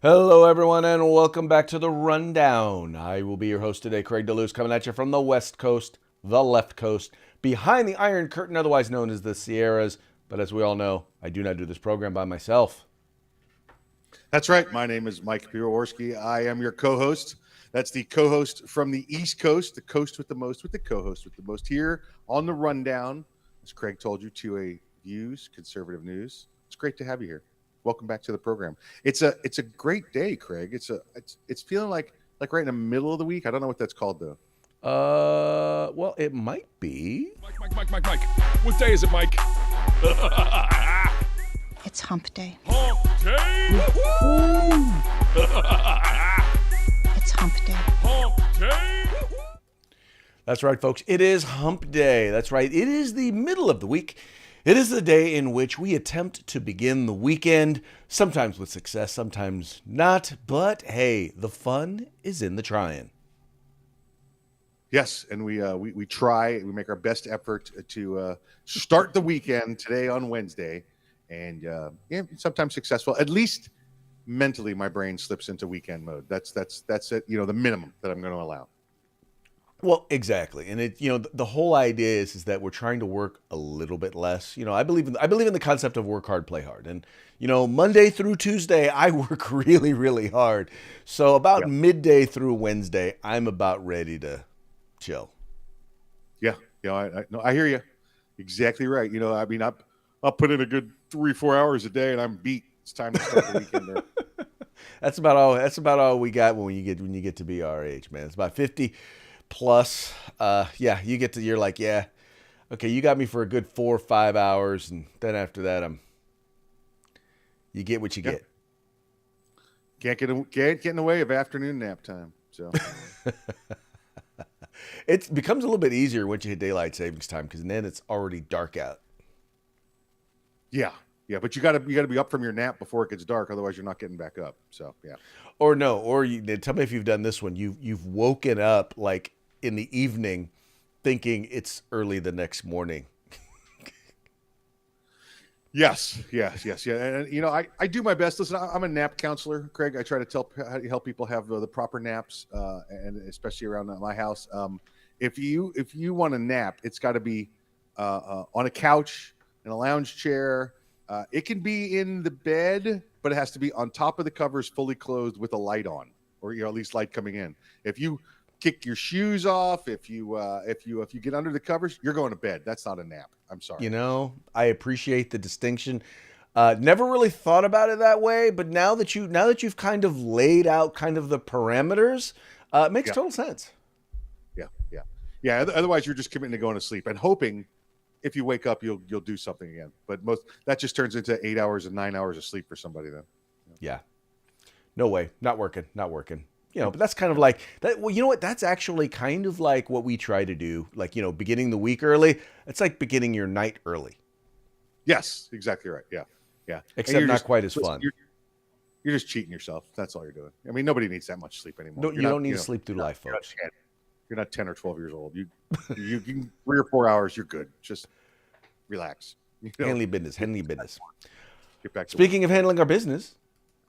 Hello, everyone, and welcome back to the Rundown. I will be your host today, Craig DeLuz, coming at you from the West Coast, the left coast, behind the Iron Curtain, otherwise known as the Sierras. But as we all know, I do not do this program by myself. That's right. My name is Mike Piroworski. I am your co-host. That's the co-host from the East Coast, the coast with the co-host with the most here on the Rundown. As Craig told you, to a Views Conservative News. It's great to have you here. Welcome back to the program. It's a great day, Craig. It's feeling like right in the middle of the week. I don't know what that's called though. Well, it might be. Mike. What day is it, Mike? It's hump day. Hump day! It's hump day. Hump day! That's right, folks. It is Hump Day. That's right. It is the middle of the week. It is the day in which we attempt to begin the weekend, sometimes with success, sometimes not. But hey, the fun is in the trying. Yes, and we try. We make our best effort to start the weekend today on Wednesday, and sometimes successful. At least mentally, my brain slips into weekend mode. That's it. The minimum that I'm going to allow. Well, exactly, and the whole idea is that we're trying to work a little bit less. I believe in the concept of work hard, play hard, and Monday through Tuesday I work really, really hard. So about midday through Wednesday, I'm about ready to chill. Yeah, I hear you. Exactly right. I'll put in a good 3-4 hours a day, and I'm beat. It's time to start the weekend. There. That's about all we got when you get to be our age, man. It's about 50 plus. You're like, yeah, okay, you got me for a good 4 or 5 hours, and then after that, you get what you get. Can't get in the way of afternoon nap time. So it becomes a little bit easier once you hit daylight savings time, because then it's already dark out. Yeah, but you gotta be up from your nap before it gets dark, otherwise you're not getting back up. So yeah. Or tell me if you've done this one. You've woken up like in the evening, thinking it's early the next morning. Yes. Yeah. And I do my best. Listen, I'm a nap counselor, Craig. I try to help people have the proper naps, and especially around my house. If you want a nap, it's got to be on a couch, in a lounge chair. It can be in the bed, but it has to be on top of the covers, fully clothed with a light on, or at least light coming in. If you kick your shoes off, if you get under the covers, you're going to bed. That's not a nap. I'm sorry. I appreciate the distinction. Never really thought about it that way, but now that you've kind of laid out kind of the parameters, it makes total sense. Yeah. Otherwise, you're just committing to going to sleep and hoping if you wake up, you'll do something again. But that just turns into 8 hours and 9 hours of sleep for somebody then. Yeah. No way. Not working. But that's kind of like that. Well, you know what? That's actually kind of like what we try to do. Like, beginning the week early. It's like beginning your night early. Yes, exactly right. Yeah. Except not quite as fun. You're just cheating yourself. That's all you're doing. I mean, nobody needs that much sleep anymore. No, you don't need to sleep through life, folks. You're not 10 or 12 years old. You can 3 or 4 hours. You're good. Just relax. Handling business. Get back. Speaking of handling our business,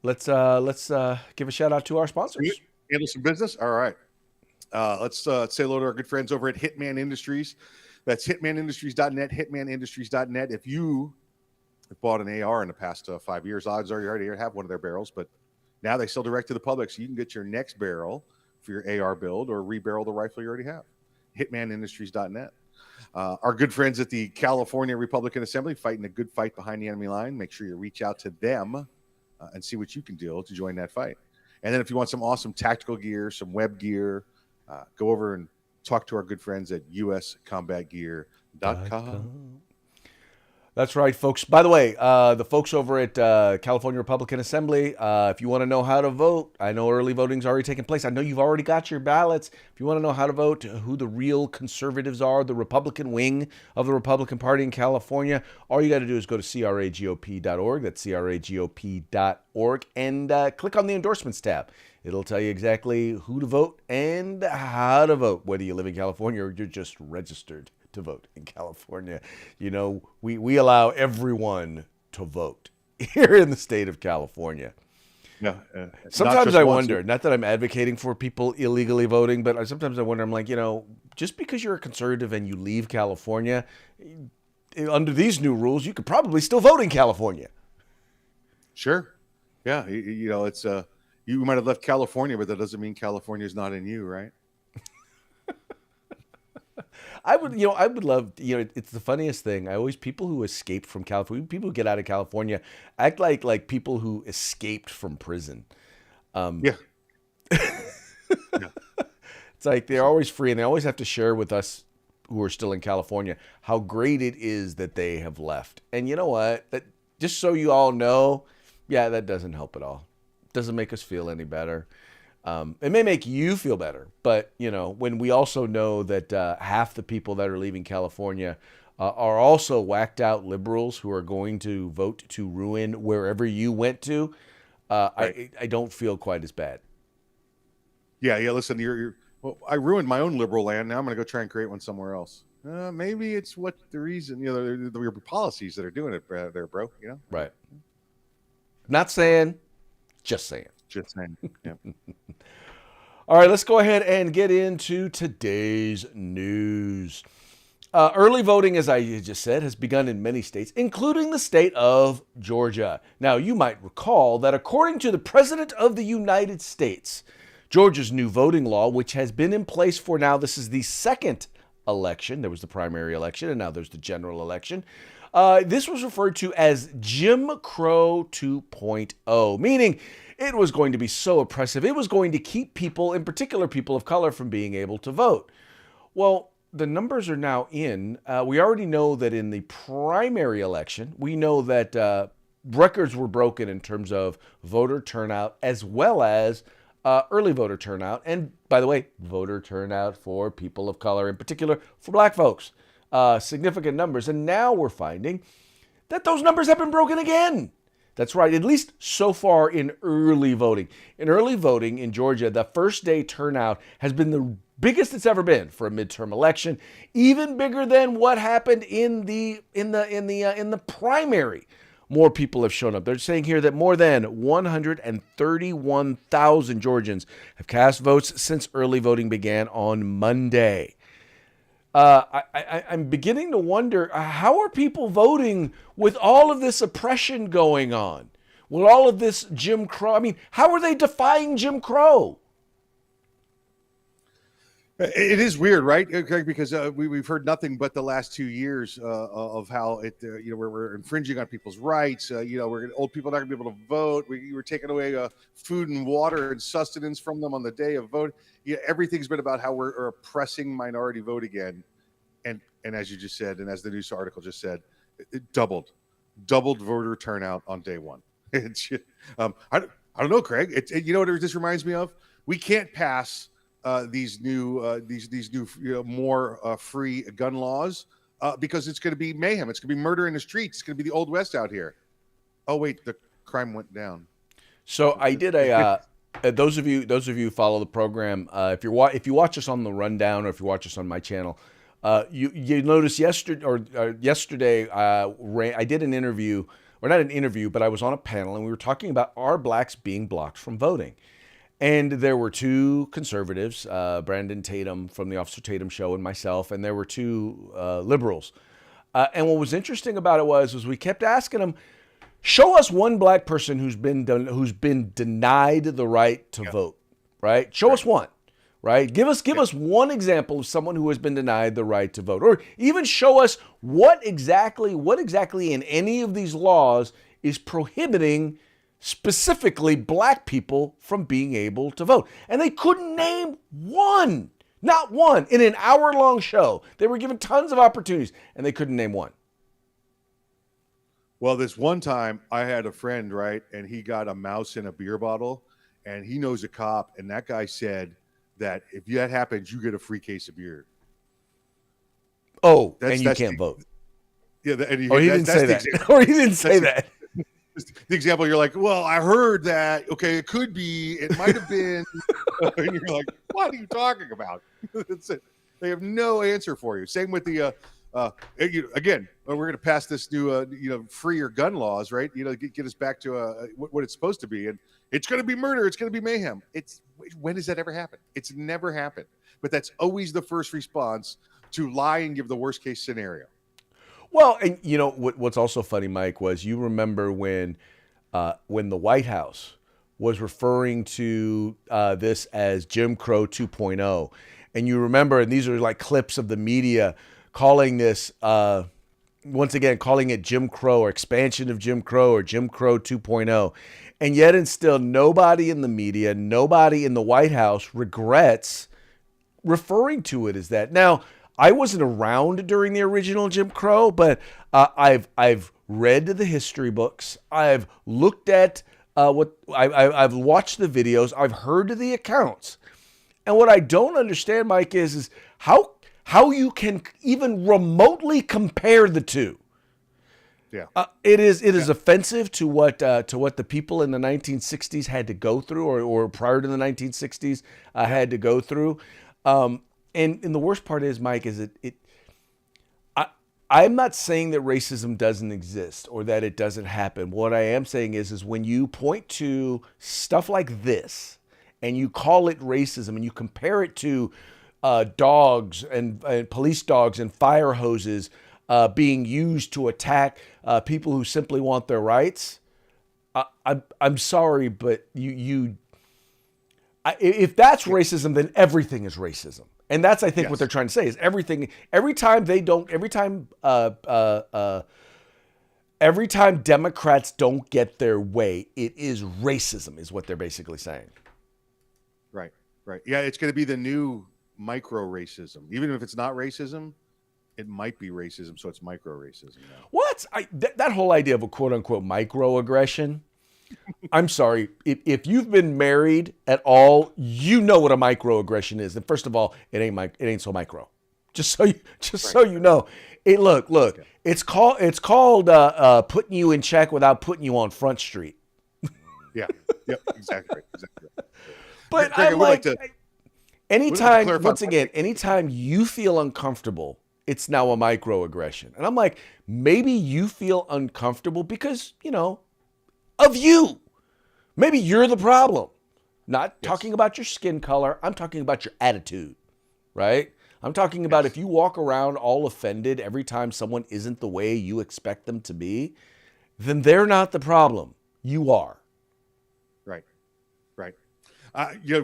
let's give a shout out to our sponsors. Handle some business. All right. Let's say hello to our good friends over at Hitman Industries. That's hitmanindustries.net. Hitmanindustries.net. If you have bought an AR in the past 5 years, odds are you already have one of their barrels. But now they sell direct to the public, so you can get your next barrel for your AR build or rebarrel the rifle you already have. Hitmanindustries.net. Our good friends at the California Republican Assembly, fighting a good fight behind the enemy line. Make sure you reach out to them and see what you can do to join that fight. And then if you want some awesome tactical gear, some web gear, go over and talk to our good friends at uscombatgear.com. That's right, folks. By the way, the folks over at California Republican Assembly, if you want to know how to vote, I know early voting's already taken place. I know you've already got your ballots. If you want to know how to vote, who the real conservatives are, the Republican wing of the Republican Party in California, all you got to do is go to cragop.org. That's cragop.org, and click on the endorsements tab. It'll tell you exactly who to vote and how to vote, whether you live in California or you're just registered to vote in California. We allow everyone to vote here in the state of California. Yeah, not Sometimes just I once. wonder, not that I'm advocating for people illegally voting, but sometimes I wonder, I'm like, just because you're a conservative and you leave California, under these new rules, you could probably still vote in California. Sure. Yeah, it's you might have left California, but that doesn't mean California is not in you, right? I would love, it's the funniest thing. People who escape from California, people who get out of California act like people who escaped from prison. Yeah. Yeah. It's like they're always free and they always have to share with us who are still in California how great it is that they have left. And you know what? That, just so you all know, yeah, that doesn't help at all. Doesn't make us feel any better. It may make you feel better, but when we also know that half the people that are leaving California are also whacked out liberals who are going to vote to ruin wherever you went to, Right. I don't feel quite as bad. Yeah. Listen, well, I ruined my own liberal land. Now I'm going to go try and create one somewhere else. Maybe it's what the reason, your policies that are doing it there, bro. Right. Not saying, just saying. Just saying. Yeah. All right, let's go ahead and get into today's news. Early voting, as I just said, has begun in many states, including the state of Georgia. Now, you might recall that according to the President of the United States, Georgia's new voting law, which has been in place for now, this is the second election. There was the primary election, and now there's the general election. This was referred to as Jim Crow 2.0, meaning it was going to be so oppressive. It was going to keep people, in particular people of color, from being able to vote. Well, the numbers are now in. We already know that in the primary election, we know that records were broken in terms of voter turnout as well as early voter turnout. And by the way, voter turnout for people of color, in particular for black folks. Significant numbers. And now we're finding that those numbers have been broken again. That's right, at least so far in early voting. In early voting in Georgia, the first day turnout has been the biggest it's ever been for a midterm election, even bigger than what happened in the primary. More people have shown up. They're saying here that more than 131,000 Georgians have cast votes since early voting began on Monday. I'm beginning to wonder, how are people voting with all of this oppression going on? With all of this Jim Crow? I mean, how are they defying Jim Crow? It is weird, right, Craig? Because we've heard nothing but the last 2 years of how we're infringing on people's rights. Old people not going to be able to vote. We're taking away food and water and sustenance from them on the day of vote. Everything's been about how we're oppressing minority vote again, and as you just said, and as the news article just said, it doubled voter turnout on day one. I don't know, Craig. You know what it just reminds me of? We can't pass these new more free gun laws because it's going to be mayhem. It's going to be murder in the streets. It's going to be the Old West out here. Oh wait, the crime went down. So I did those of you who follow the program, if you watch us on the rundown or if you watch us on my channel, you noticed yesterday I did an interview, or not an interview, but I was on a panel and we were talking about are blacks being blocked from voting. And there were two conservatives, Brandon Tatum from the Officer Tatum Show and myself, and there were two liberals. And what was interesting about it was we kept asking them, show us one black person who's been denied the right to vote, right? Show us one, right? Give us one example of someone who has been denied the right to vote, or even show us what exactly in any of these laws is prohibiting specifically black people from being able to vote. And they couldn't name one, not one, in an hour-long show. They were given tons of opportunities and they couldn't name one. Well, this one time I had a friend, right, and he got a mouse in a beer bottle, and he knows a cop, and that guy said that if that happens, you get a free case of beer. Oh, and you can't vote. Yeah, he didn't say that. Or he didn't say that. The example, you're like, well, I heard that. Okay, it could be. It might have been. And you're like, what are you talking about? That's it. They have no answer for you. Same with the. Again, we're going to pass this new, freer gun laws, right? Get us back to what it's supposed to be. And It's going to be murder. It's going to be mayhem. When does that ever happen? It's never happened. But that's always the first response to lie and give the worst case scenario. Well, and you know what's also funny, Mike, was you remember when the White House was referring to this as Jim Crow 2.0, and you remember, and these are like clips of the media calling this once again calling it Jim Crow or expansion of Jim Crow or Jim Crow 2.0, and yet and still nobody in the media, nobody in the White House regrets referring to it as that. Now, I wasn't around during the original Jim Crow, but I've read the history books. I've looked at I've watched the videos. I've heard the accounts, and what I don't understand, Mike, is how you can even remotely compare the two. Yeah, it is offensive to what the people in the 1960s had to go through, or prior to the 1960s had to go through. And the worst part is, Mike, is I'm not saying that racism doesn't exist or that it doesn't happen. What I am saying is when you point to stuff like this and you call it racism and you compare it to dogs and police dogs and fire hoses being used to attack people who simply want their rights, I'm sorry, but if that's racism, then everything is racism. And that's, I think, what they're trying to say is everything. Every time Democrats don't get their way, it is racism, is what they're basically saying. Right. Yeah, it's going to be the new micro racism. Even if it's not racism, it might be racism, so it's micro racism now. What? That whole idea of a quote unquote microaggression. I'm sorry. If you've been married at all, you know what a microaggression is. And first of all, it ain't so micro. Just so you know. Look. Okay. It's called putting you in check without putting you on Front Street. Yeah. Yep. Exactly. But Greg, I'm like, anytime you feel uncomfortable, it's now a microaggression. And I'm like, maybe you feel uncomfortable because, of you. Maybe you're the problem. Not talking about your skin color. I'm talking about your attitude, right? I'm talking about if you walk around all offended every time someone isn't the way you expect them to be, then they're not the problem. You are. Right.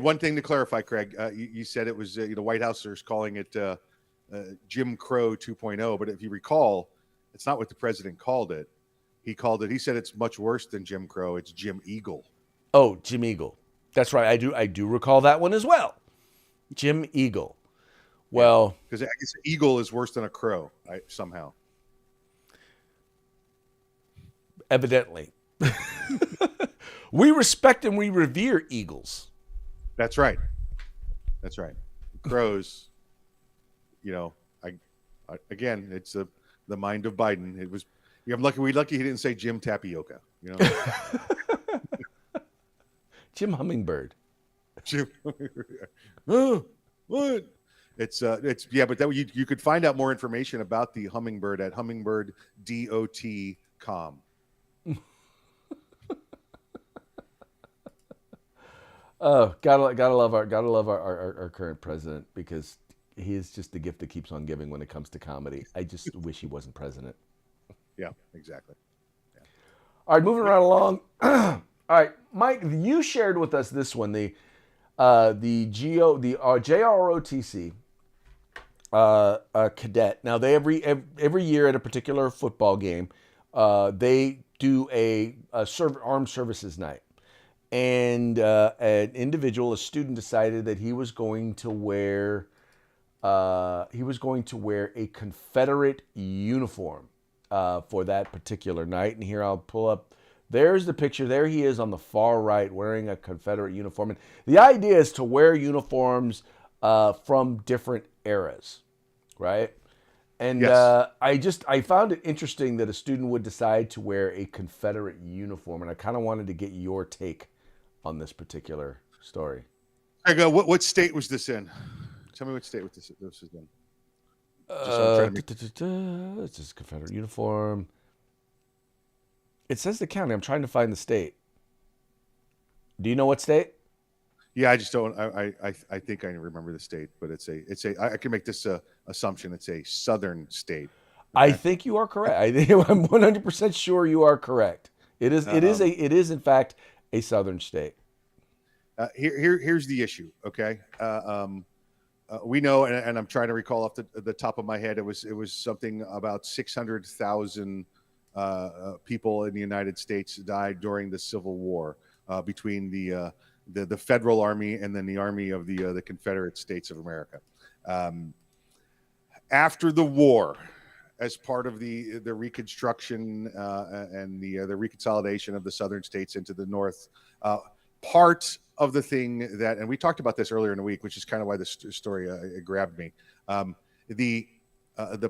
One thing to clarify, Craig, you said it was the White Housers calling it Jim Crow 2.0, but if you recall, it's not what the president called it. He said it's much worse than Jim Crow. It's Jim Eagle. Oh, Jim Eagle. That's right. I do recall that one as well. Jim Eagle. Well, because I guess eagle is worse than a crow, somehow. Evidently. We respect and we revere eagles. That's right. Crows, again, it's the mind of Biden. It was. I'm lucky he didn't say Jim Tapioca. Jim Hummingbird. Jim. What? It's but you could find out more information about the hummingbird at hummingbirdDOT.com. Oh, gotta love our current president, because he is just the gift that keeps on giving when it comes to comedy. I just wish he wasn't president. Yeah, exactly. Yeah. All right, moving right along. All right, Mike, you shared with us this one, the JROTC cadet. Now, they every year at a particular football game, they do a armed services night, and an individual, a student, decided that he was going to wear a Confederate uniform for that particular night. And here I'll pull up. There's the picture. There he is on the far right wearing a Confederate uniform. And the idea is to wear uniforms from different eras, right? And yes. I found it interesting that a student would decide to wear a Confederate uniform. And I kind of wanted to get your take on this particular story. I go, what state was this in? Tell me what state this is in. It's just Confederate uniform. It says the county. I'm trying to find the state. Do you know what state? Yeah, I just don't. I think I remember the state, but it's a. I can make this assumption. It's a southern state. I Okay. think you are correct. I think I'm 100% sure you are correct. It is. It is Um, a. It is in fact a southern state. here's the issue. Okay. We know, and I'm trying to recall off the top of my head. It was something about 600,000 people in the United States died during the Civil War between the federal army and then the army of the Confederate States of America. Um, After the war, as part of the Reconstruction and the reconsolidation of the southern states into the North, part of the thing that, and we talked about this earlier in the week, which is kind of why this story it grabbed me. The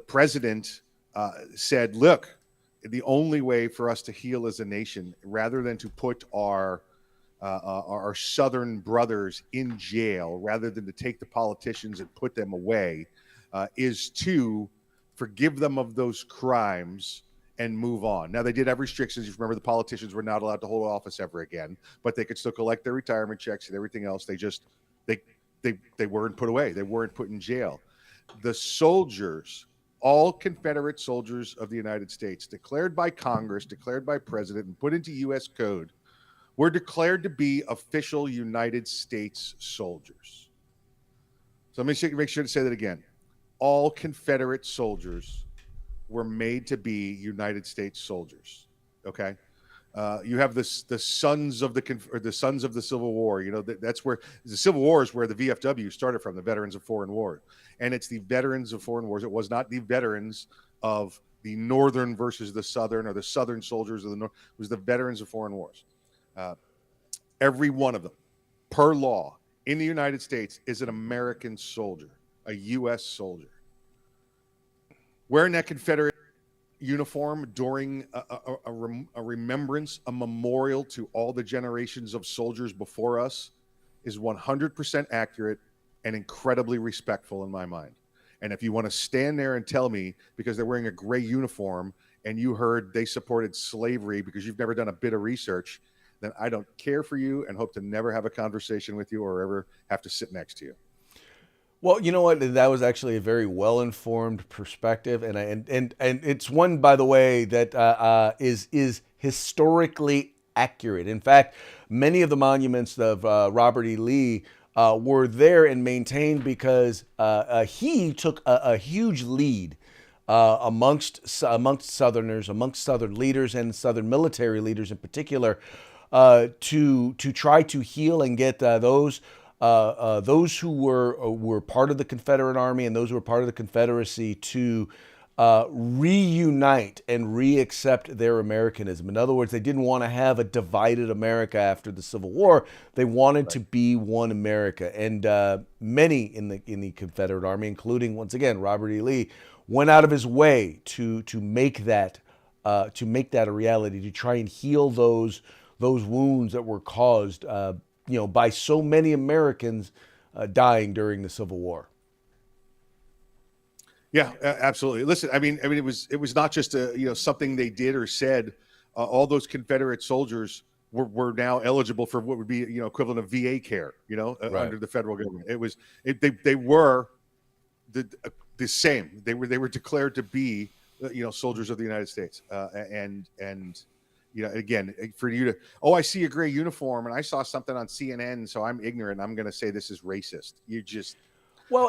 president said, "Look, the only way for us to heal as a nation, rather than to put our southern brothers in jail, rather than to take the politicians and put them away, is to forgive them of those crimes and move on." Now, they did have restrictions. You remember, the politicians were not allowed to hold office ever again, but they could still collect their retirement checks and everything else. They weren't put away. They weren't put in jail. The soldiers, all Confederate soldiers of the United States, declared by Congress, declared by President, and put into U.S. code, were declared to be official United States soldiers. So let me make sure to say that again. All Confederate soldiers were made to be United States soldiers. Okay, you have the sons of the sons of the Civil War. You know that's where the Civil War is where the VFW started from, the Veterans of Foreign Wars, and it's the veterans of foreign wars. It was not the veterans of the Northern versus the Southern, or the Southern soldiers of the North. It was the veterans of foreign wars. Every one of them, per law in the United States, is an American soldier, a U.S. soldier. Wearing that Confederate uniform during a remembrance, a memorial to all the generations of soldiers before us, is 100% accurate and incredibly respectful in my mind. And if you want to stand there and tell me, because they're wearing a gray uniform and you heard they supported slavery because you've never done a bit of research, then I don't care for you and hope to never have a conversation with you or ever have to sit next to you. Well, you know what? That was actually a very well-informed perspective, and it's one, by the way, that is historically accurate. In fact, many of the monuments of Robert E. Lee were there and maintained because he took a huge lead amongst Southerners, amongst Southern leaders and Southern military leaders in particular, to try to heal and get those who were part of the Confederate Army and those who were part of the Confederacy to reunite and re-accept their Americanism. In other words, they didn't want to have a divided America after the Civil War. They wanted to be one America. And many in the Confederate Army, including, once again, Robert E. Lee, went out of his way to make that a reality, to try and heal those wounds that were caused by so many Americans dying during the Civil War. Yeah, absolutely. Listen, I mean, it was not just something they did or said. All those Confederate soldiers were now eligible for what would be equivalent of VA care, Right. under the federal government. They were the same. They were declared to be soldiers of the United States, and again, for you to, I see a gray uniform and I saw something on CNN, so I'm ignorant. I'm going to say this is racist. You just,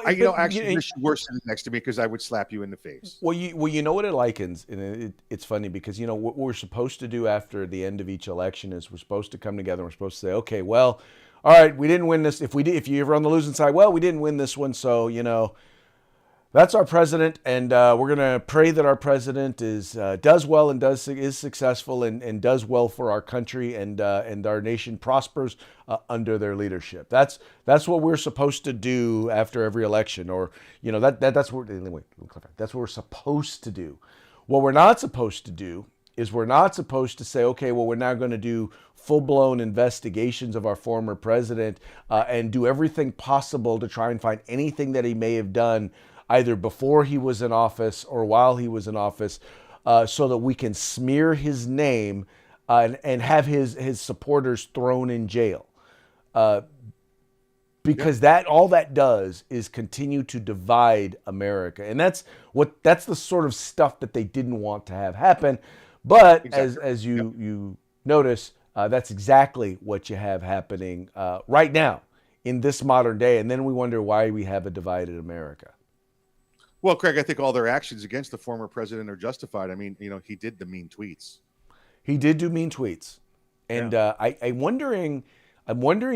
actually wish you were sitting next to me, because I would slap you in the face. Well, you know what it likens, and it's funny because what we're supposed to do after the end of each election is we're supposed to come together and we're supposed to say, okay, well, all right, we didn't win this. If you ever on the losing side, well, we didn't win this one, so that's our president, and we're going to pray that our president does well and is successful and does well for our country, and our nation prospers under their leadership. That's what we're supposed to do after every election, or that's what that's what we're supposed to do. What we're not supposed to do is we're not supposed to say, okay, well, we're now going to do full-blown investigations of our former president and do everything possible to try and find anything that he may have done either before he was in office or while he was in office, so that we can smear his name and have his supporters thrown in jail. Because all that does is continue to divide America, and that's the sort of stuff that they didn't want to have happen. But Exactly. as you notice, that's exactly what you have happening right now in this modern day. And then we wonder why we have a divided America. Well, Craig, I think all their actions against the former president are justified. I mean, he did the mean tweets. He did do mean tweets, and I'm wondering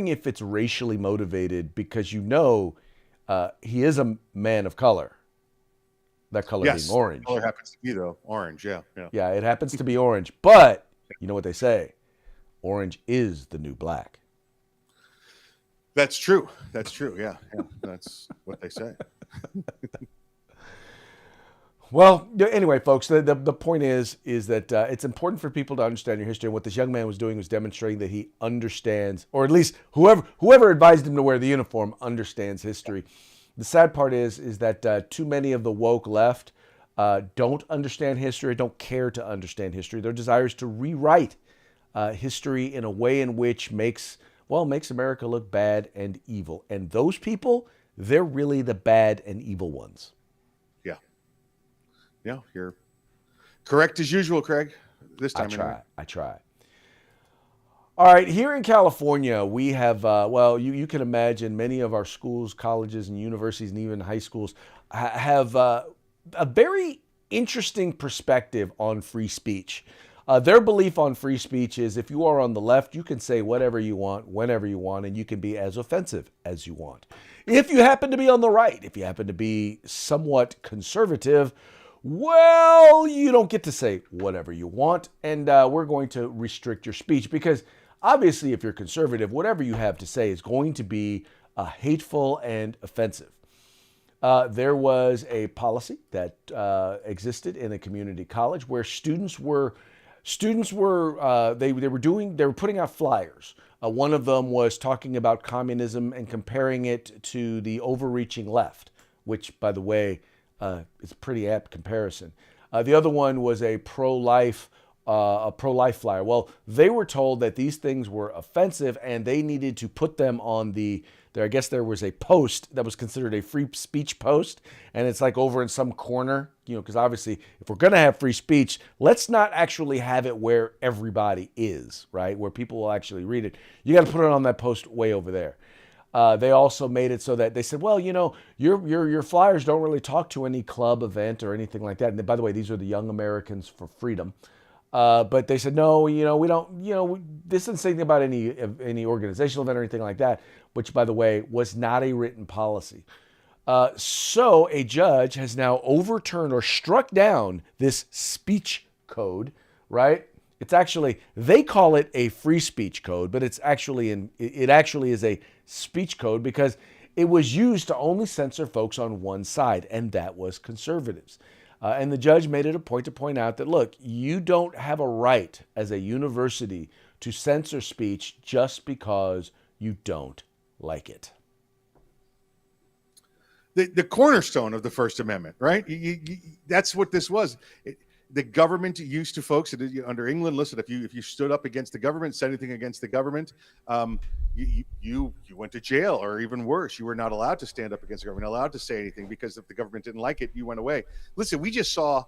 if it's racially motivated because he is a man of color. That color Yes, being orange. color happens to be though orange. Yeah. Yeah, it happens to be orange, but you know what they say: orange is the new black. That's true. Yeah. That's what they say. Well, anyway, folks, the point is that it's important for people to understand your history. And what this young man was doing was demonstrating that he understands, or at least whoever advised him to wear the uniform understands history. The sad part is that too many of the woke left don't understand history, don't care to understand history. Their desire is to rewrite history in a way in which makes America look bad and evil. And those people, they're really the bad and evil ones. Yeah, you're correct as usual, Craig. This time, I try. All right, here in California, we have, you can imagine many of our schools, colleges, and universities, and even high schools have a very interesting perspective on free speech. Their belief on free speech is if you are on the left, you can say whatever you want, whenever you want, and you can be as offensive as you want. If you happen to be on the right, if you happen to be somewhat conservative, well, you don't get to say whatever you want, and we're going to restrict your speech because obviously if you're conservative, whatever you have to say is going to be hateful and offensive. There was a policy that existed in a community college where students were putting out flyers. One of them was talking about communism and comparing it to the overreaching left, which, by the way, it's a pretty apt comparison. The other one was a pro-life flyer. Well, they were told that these things were offensive and they needed to put them on I guess there was a post that was considered a free speech post, and it's like over in some corner, because obviously if we're going to have free speech, let's not actually have it where everybody is, right? Where people will actually read it. You got to put it on that post way over there. They also made it so that they said, well, your flyers don't really talk to any club event or anything like that. And by the way, these are the Young Americans for Freedom. But they said, no, we don't, this isn't saying about any organizational event or anything like that, which, by the way, was not a written policy. So a judge has now overturned or struck down this speech code, right? It's actually, they call it a free speech code, but it actually is a speech code because it was used to only censor folks on one side, and that was conservatives. And the judge made it a point to point out that, look, you don't have a right as a university to censor speech just because you don't like it. The cornerstone of the First Amendment, right? That's what this was. The government used to, folks under England. Listen, if you stood up against the government, said anything against the government, you went to jail, or even worse, you were not allowed to stand up against the government, allowed to say anything, because if the government didn't like it, you went away. Listen, we just saw,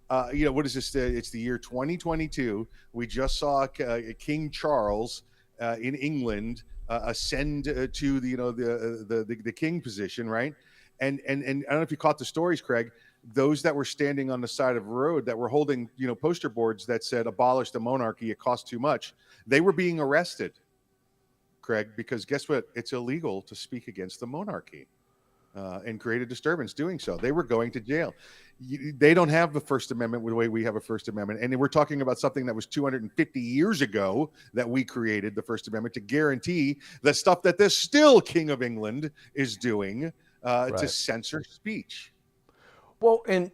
what is this? It's the year 2022. We just saw King Charles in England ascend to the king position, right? And I don't know if you caught the stories, Craig. Those that were standing on the side of the road that were holding, poster boards that said "Abolish the monarchy, it costs too much," they were being arrested, Craig, because guess what? It's illegal to speak against the monarchy and create a disturbance doing so. They were going to jail. They don't have the First Amendment the way we have a First Amendment. And we're talking about something that was 250 years ago that we created, the First Amendment, to guarantee the stuff that the still King of England is doing to censor speech. Well, and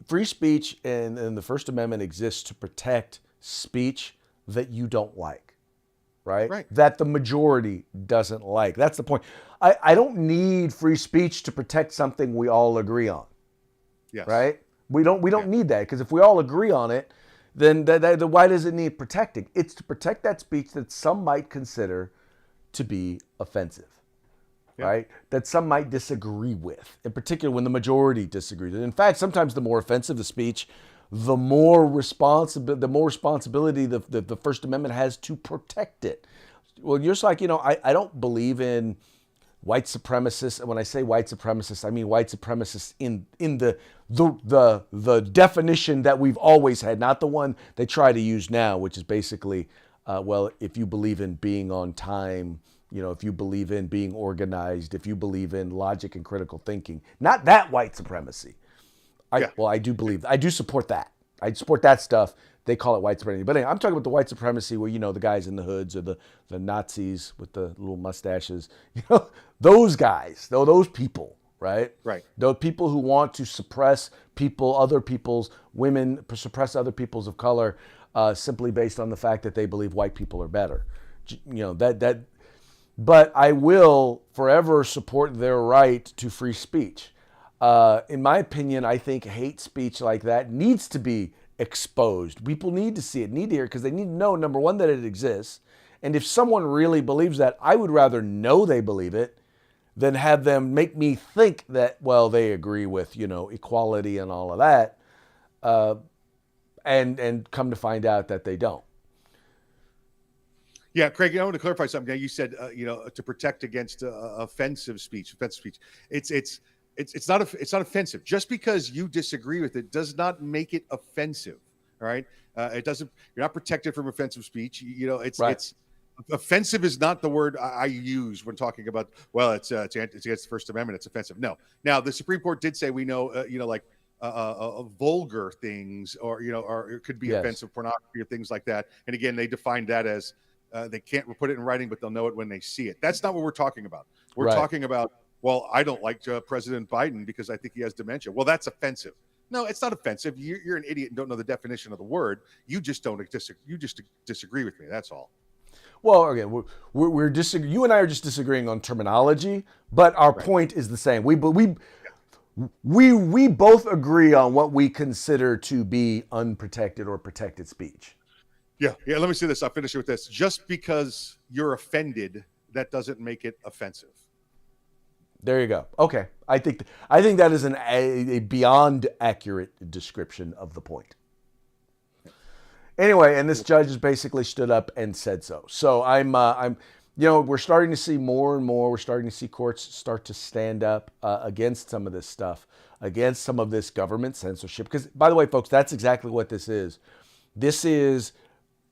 free speech and the First Amendment exists to protect speech that you don't like, right? That the majority doesn't like. That's the point. I don't need free speech to protect something we all agree on. Yes. Right? We don't need that, because if we all agree on it, then why does it need protecting? It's to protect that speech that some might consider to be offensive, right? That some might disagree with, in particular when the majority disagrees. And in fact, sometimes the more offensive the speech, the more responsibility the First Amendment has to protect it. Well, you're just like, I don't believe in white supremacists. And when I say white supremacists, I mean white supremacists in the definition that we've always had, not the one they try to use now, which is basically, well, if you believe in being on time, if you believe in being organized, if you believe in logic and critical thinking, not that white supremacy. I do support that. I support that stuff. They call it white supremacy. But anyway, I'm talking about the white supremacy where, the guys in the hoods or the Nazis with the little mustaches, those guys, those people, right? Right. Those people who want to suppress other people's women, suppress other peoples of color simply based on the fact that they believe white people are better. But I will forever support their right to free speech. In my opinion, I think hate speech like that needs to be exposed. People need to see it, need to hear it, because they need to know, number one, that it exists. And if someone really believes that, I would rather know they believe it than have them make me think that, well, they agree with, equality and all of that, and come to find out that they don't. Yeah, Craig, I want to clarify something. Now, you said, to protect against offensive speech. It's not offensive. Just because you disagree with it does not make it offensive. All right, it doesn't. You're not protected from offensive speech. It's offensive is not the word I use when talking about. Well, it's against the First Amendment. It's offensive. No. Now, the Supreme Court did say we know. Vulgar things, or it could be offensive pornography or things like that. And again, they defined that as they can't put it in writing, but they'll know it when they see it. That's not what we're talking about. We're talking about. Well, I don't like President Biden because I think he has dementia. Well, that's offensive. No, it's not offensive. You're an idiot and don't know the definition of the word. You just disagree with me. That's all. Well, again, we're disagreeing. You and I are just disagreeing on terminology, but our point is the same. We both agree on what we consider to be unprotected or protected speech. Yeah. Let me say this. I'll finish it with this. Just because you're offended, that doesn't make it offensive. There you go. Okay, I think that is a beyond accurate description of the point. Anyway, and this judge has basically stood up and said so. So I'm we're starting to see more and more. We're starting to see courts start to stand up against some of this stuff, against some of this government censorship. Because, by the way, folks, that's exactly what this is. This is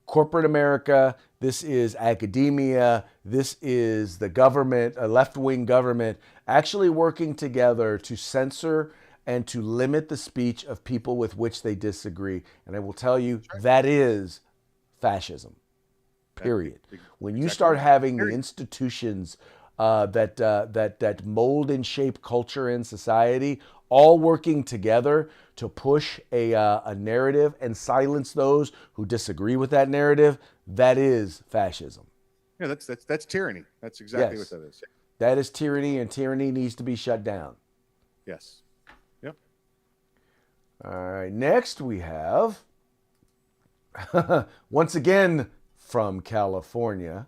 corporate America. This is academia. This is the government, a left-wing government, actually working together to censor and to limit the speech of people with which they disagree. And I will tell you, that is fascism, period. When you start having the institutions that mold and shape culture and society all working together to push a narrative and silence those who disagree with that narrative, that is fascism. Yeah, that's tyranny. That's exactly what that is. That is tyranny, and tyranny needs to be shut down. Yes. Yep. All right. Next we have, once again from California.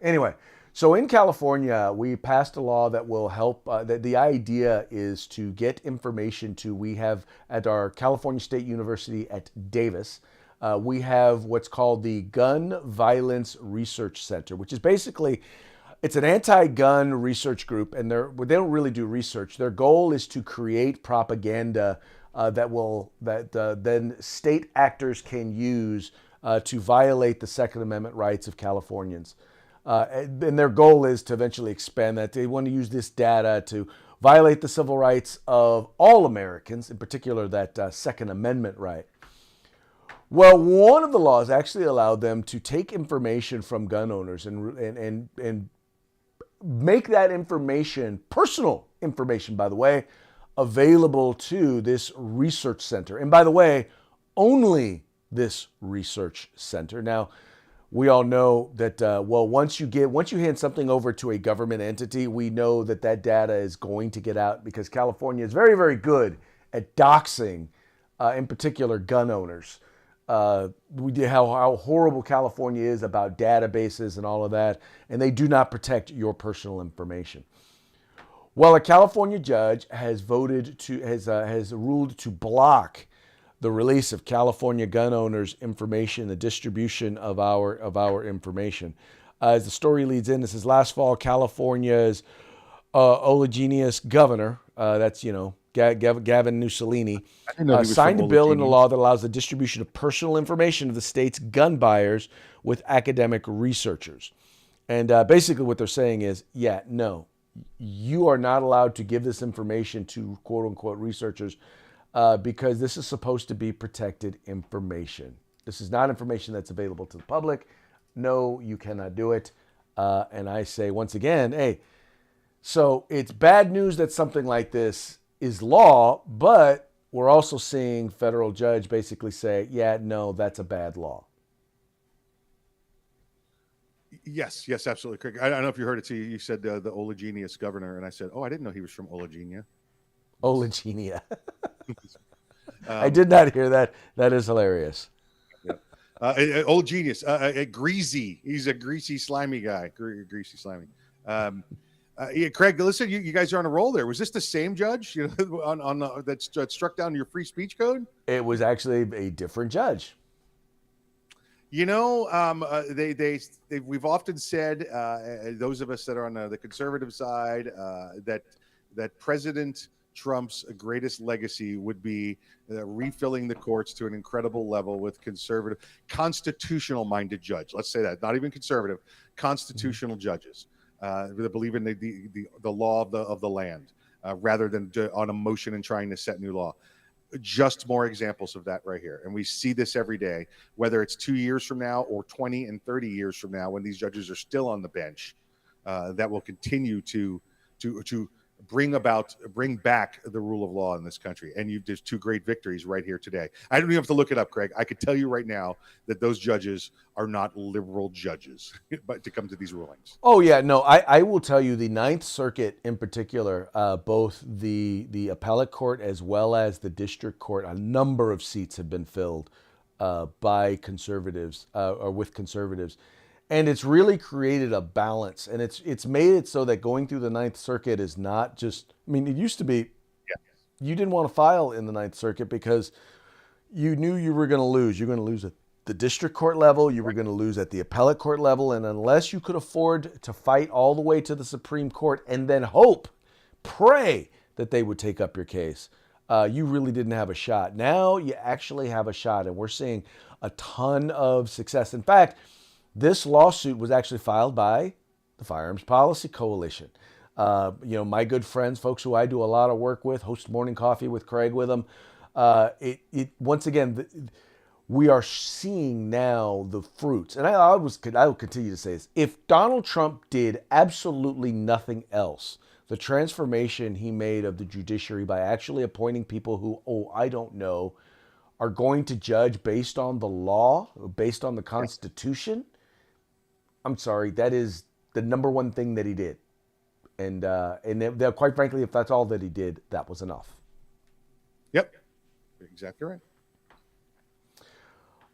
Anyway, so in California, we passed a law that will help. The idea is to get information we have at our California State University at Davis. We have what's called the Gun Violence Research Center, which is basically, it's an anti-gun research group, and they don't really do research. Their goal is to create propaganda that then state actors can use to violate the Second Amendment rights of Californians. And their goal is to eventually expand that. They want to use this data to violate the civil rights of all Americans, in particular that Second Amendment right. Well, one of the laws actually allowed them to take information from gun owners and make that information, personal information, by the way, available to this research center. And by the way, only this research center. Now, we all know that, once you hand something over to a government entity, we know that data is going to get out because California is very, very good at doxing in particular gun owners. We did how horrible California is about databases and all of that, and they do not protect your personal information. Well, a California judge has has ruled to block the release of California gun owners' information, the distribution of our information. As the story leads in, this is last fall, California's oleaginous governor, that's Gavin Mussolini, I didn't know he was signed a from bill into Oleaginous. law that allows the distribution of personal information of the state's gun buyers with academic researchers. And basically, what they're saying is, yeah, no, you are not allowed to give this information to quote unquote researchers because this is supposed to be protected information. This is not information that's available to the public. No, you cannot do it. And I say once again, hey, so it's bad news that something like this is law, but we're also seeing federal judge basically say, yeah, no, that's a bad law. Yes, absolutely, Craig. I don't know if you heard it. You said the oleaginous governor, and I said, oh, I didn't know he was from Oleaginia. Oleaginia. I did not hear that. That is hilarious. Old genius, greasy. He's a greasy, slimy guy. Greasy, slimy. Yeah, Craig, listen, you guys are on a roll there. Was this the same judge that struck down your free speech code? It was actually a different judge. You know, we've often said, those of us that are on the conservative side, that President Trump's greatest legacy would be refilling the courts to an incredible level with conservative, constitutional-minded judge. Let's say that, not even conservative, constitutional judges that believe in the law of the land rather than on emotion and trying to set new law. Just more examples of that right here. And we see this every day, whether it's 2 years from now or 20 and 30 years from now, when these judges are still on the bench, that will continue to bring back the rule of law in this country. And there's two great victories right here today. I don't even have to look it up, Craig. I could tell you right now that those judges are not liberal judges, but to come to these rulings. Oh yeah, no, I will tell you the Ninth Circuit in particular, both the appellate court as well as the district court, a number of seats have been filled by conservatives or with conservatives. And it's really created a balance, and it's made it so that going through the Ninth Circuit is not just, I mean, it used to be, you didn't want to file in the Ninth Circuit because you knew you were going to lose. You're going to lose at the district court level, you were going to lose at the appellate court level, and unless you could afford to fight all the way to the Supreme Court and then pray that they would take up your case, you really didn't have a shot. Now you actually have a shot, and we're seeing a ton of success. In fact, this lawsuit was actually filed by the Firearms Policy Coalition. My good friends, folks who I do a lot of work with, host Morning Coffee with Craig with them. Once again, we are seeing now the fruits. And I will continue to say this. If Donald Trump did absolutely nothing else, the transformation he made of the judiciary by actually appointing people who, I don't know, are going to judge based on the law, based on the Constitution, I'm sorry, that is the number one thing that he did. And quite frankly, if that's all that he did, that was enough. Yep, exactly right.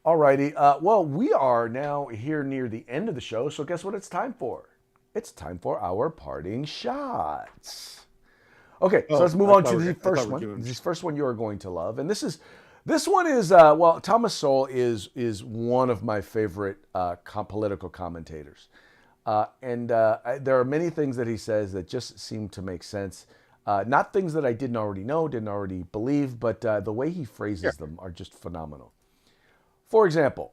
All righty. Well, we are now here near the end of the show, so guess what it's time for? It's time for our parting shots. Okay, so let's move on to the first one. This first one you are going to love, and this one is Thomas Sowell is one of my favorite political commentators, and there are many things that he says that just seem to make sense. Not things that I didn't already know, didn't already believe, but the way he phrases them are just phenomenal. For example,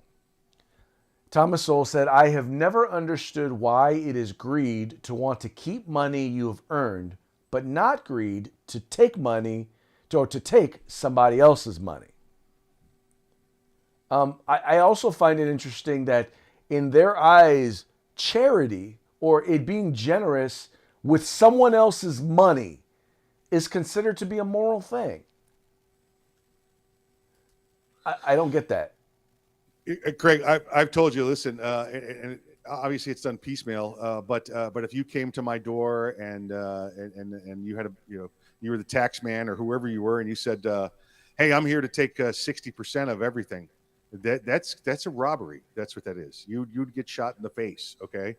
Thomas Sowell said, "I have never understood why it is greed to want to keep money you have earned, but not greed to take money or to take somebody else's money." I also find it interesting that in their eyes, charity or it being generous with someone else's money is considered to be a moral thing. I don't get that. Craig, I've told you, listen, and obviously it's done piecemeal, but if you came to my door and you had you were the tax man or whoever you were, and you said, hey, I'm here to take 60% of everything. That's a robbery. That's what that is. You'd get shot in the face. Okay.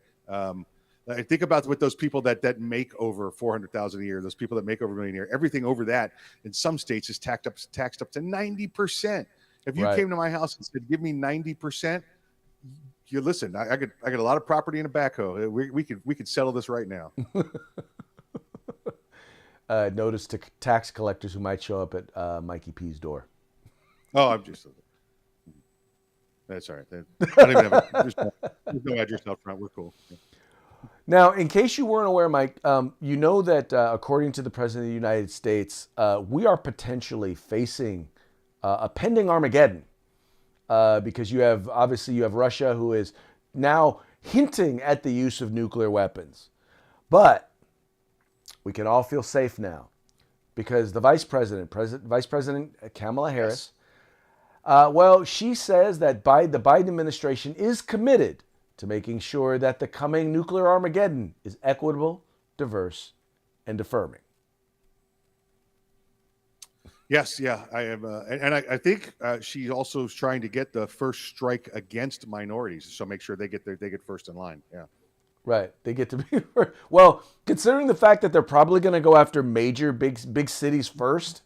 I think about what those people that make over 400,000 a year, those people that make over a million a year, everything over that in some states is taxed up to 90%. If you Right. came to my house and said, give me 90%, you listen, I got a lot of property in a backhoe. We could settle this right now. Notice to tax collectors who might show up at Mikey P's door. Oh, I'm just that's all right. I don't even have there's no address out front. We're cool. Yeah. Now, in case you weren't aware, Mike, you know that according to the President of the United States, we are potentially facing a pending Armageddon because you have Russia who is now hinting at the use of nuclear weapons. But we can all feel safe now because the Vice President Kamala Harris, she says that the Biden administration is committed to making sure that the coming nuclear Armageddon is equitable, diverse, and affirming. Yes, yeah, I am, and I think she also is trying to get the first strike against minorities, so make sure they get first in line. Yeah, right. They get to be well, considering the fact that they're probably going to go after major big cities first.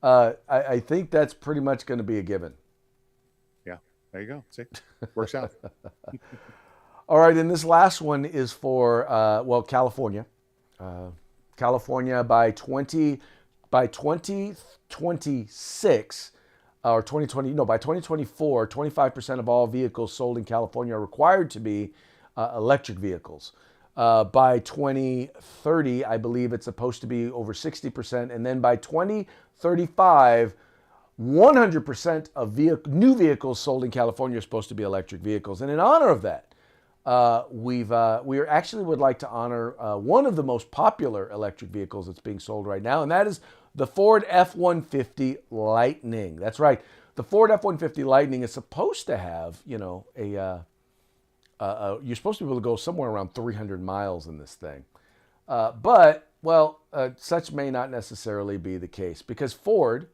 I think that's pretty much going to be a given. Yeah, there you go. See, works out. All right, and this last one is for California. California by 2026 or 2020, no, by 2024, 25% of all vehicles sold in California are required to be electric vehicles. By 2030, I believe it's supposed to be over 60%, and then by 2035, 100% of new vehicles sold in California are supposed to be electric vehicles. And in honor of that, we actually would like to honor one of the most popular electric vehicles that's being sold right now, and that is the Ford F-150 Lightning. That's right. The Ford F-150 Lightning is supposed to have, you're supposed to be able to go somewhere around 300 miles in this thing. But such may not necessarily be the case because Ford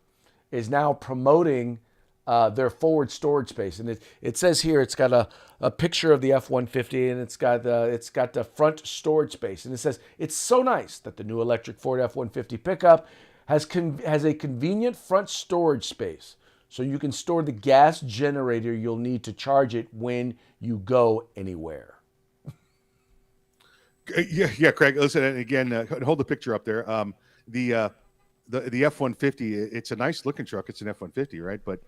is now promoting their forward storage space, and it says here it's got a picture of the F-150, and it's got the front storage space, and it says it's so nice that the new electric Ford F-150 pickup has a convenient front storage space, so you can store the gas generator you'll need to charge it when you go anywhere. Yeah, Craig. Listen, and again, hold the picture up there. The F-150, it's a nice looking truck. It's an F-150, right? But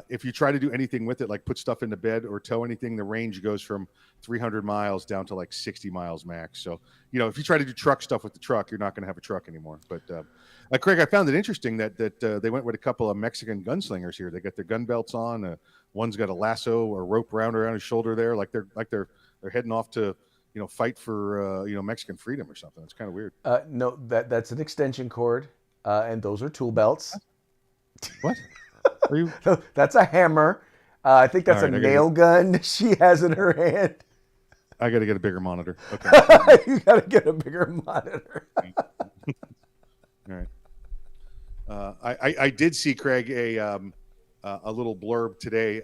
if you try to do anything with it, like put stuff in the bed or tow anything, the range goes from 300 miles down to like 60 miles max. So, if you try to do truck stuff with the truck, you're not going to have a truck anymore. But Craig, I found it interesting that they went with a couple of Mexican gunslingers here. They got their gun belts on. One's got a lasso or rope around his shoulder there, like they're heading off to fight for Mexican freedom or something. It's kind of weird. No, that's an extension cord, and those are tool belts. What? Are you? That's a hammer. I think that's a nail gun she has in her hand. I got to get a bigger monitor. Okay. You got to get a bigger monitor. All right. I did see, Craig, a little blurb today.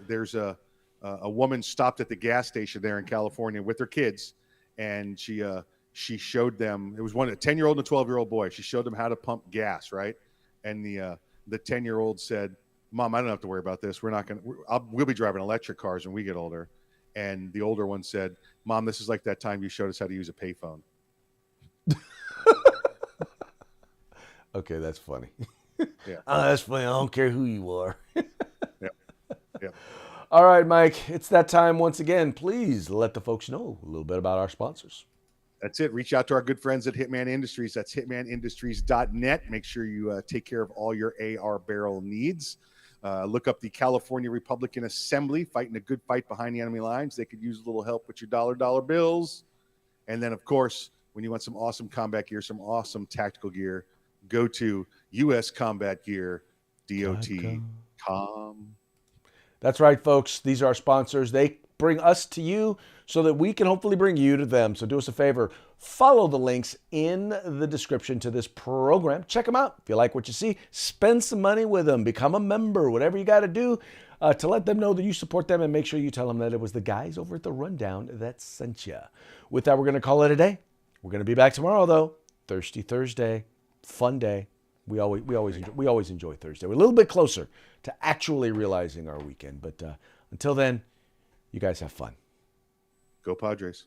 There's a woman stopped at the gas station there in California with her kids, and she showed them. It was a 10-year-old and a 12-year-old boy. She showed them how to pump gas, right? And the 10-year-old said, "Mom, I don't have to worry about this. We'll be driving electric cars when we get older." And the older one said, "Mom, this is like that time you showed us how to use a payphone." Okay, that's funny. Yeah. That's funny. I don't care who you are. Yeah. All right, Mike, it's that time once again. Please let the folks know a little bit about our sponsors. That's it. Reach out to our good friends at Hitman Industries. That's hitmanindustries.net. Make sure you take care of all your AR barrel needs. Look up the California Republican Assembly, fighting a good fight behind the enemy lines. They could use a little help with your dollar bills. And then, of course, when you want some awesome combat gear, some awesome tactical gear, go to US Combat Gear, DOT.com. That's right, folks. These are our sponsors. They bring us to you so that we can hopefully bring you to them. So do us a favor. Follow the links in the description to this program. Check them out. If you like what you see, spend some money with them. Become a member. Whatever you got to do to let them know that you support them, and make sure you tell them that it was the guys over at the Rundown that sent you. With that, we're going to call it a day. We're going to be back tomorrow, though. Thirsty Thursday. Fun day. We always enjoy Thursday. We're a little bit closer to actually realizing our weekend. But until then, you guys have fun. Go Padres.